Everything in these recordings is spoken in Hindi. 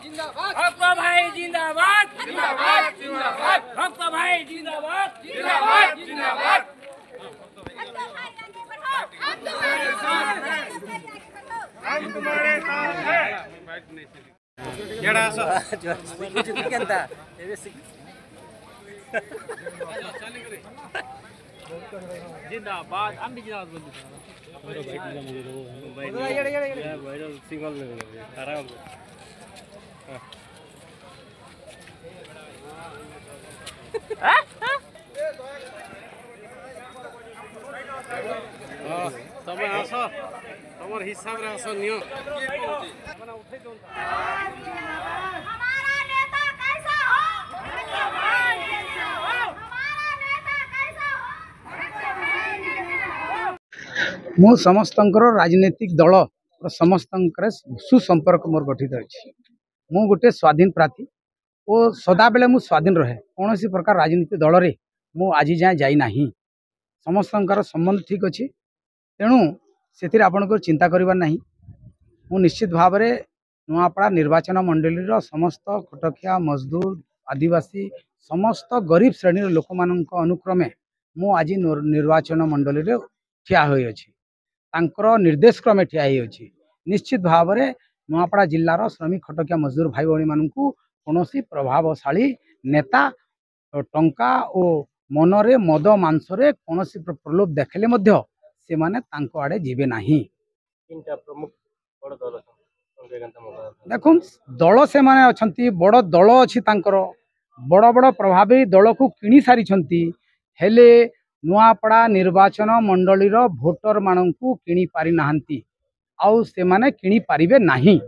भक्त भाई जिंदाबाद जिंदाबाद जिंदाबाद भक्त भाई जिंदाबाद जिंदाबाद जिंदाबाद हम तुम्हारे साथ हैं जिंदाबाद हम भी जिंदाबाद तब आस तुम हिसाब रे आस नियो मु समस्त राजनीतिक दल और समस्त सुसंपर्क मोर गठित अच्छी मु गोटे स्वाधीन प्रार्थी और सदा बेले मु स्वाधीन रहे कौन सी प्रकार राजनीतिक दल रे मु आज जाए जाइना समस्त संबंध ठीक अच्छे तेणु से आपंकर चिंता करवार ना मु निश्चित भाव में नुआपड़ा निर्वाचन मंडली समस्त खटखिया मजदूर आदिवासी समस्त गरीब श्रेणी लोक मान अनुक्रमे मु आज निर्वाचन मंडली ठिया होई अछि तांकर निर्देश क्रमे ठिया होई अछि निश्चित भाव में नुआपड़ा जिलार श्रमिक खटकिया मजदूर भाई भाई मानू कौन प्रभावशाली नेता टंका और मनरे मद मांसरे कौन प्रलोभ देखले से माने तांको आड़े जीवे नाही देखो दल से माने अछंती बड़ दल अछि तांकर बड़ बड़ प्रभावी दल को किणी सारी छंती हेले नुआपड़ा निर्वाचन मंडली भोटर मानू किणी पारि नाहंती आउ से माने किणी पारिबे नाही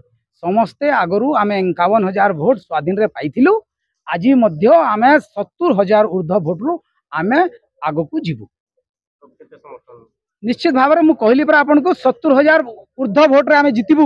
समस्ते आगरू आमे 51,000 भोट स्वाधीन रे पाइथिलु आज मध्य आमे 70,000 ऊर्ध्व भोट रु आमे आगो को जीवु निश्चित भाव में कहली पर आपन को 70,000 ऊर्ध्व भोट रे आमे जितिबु।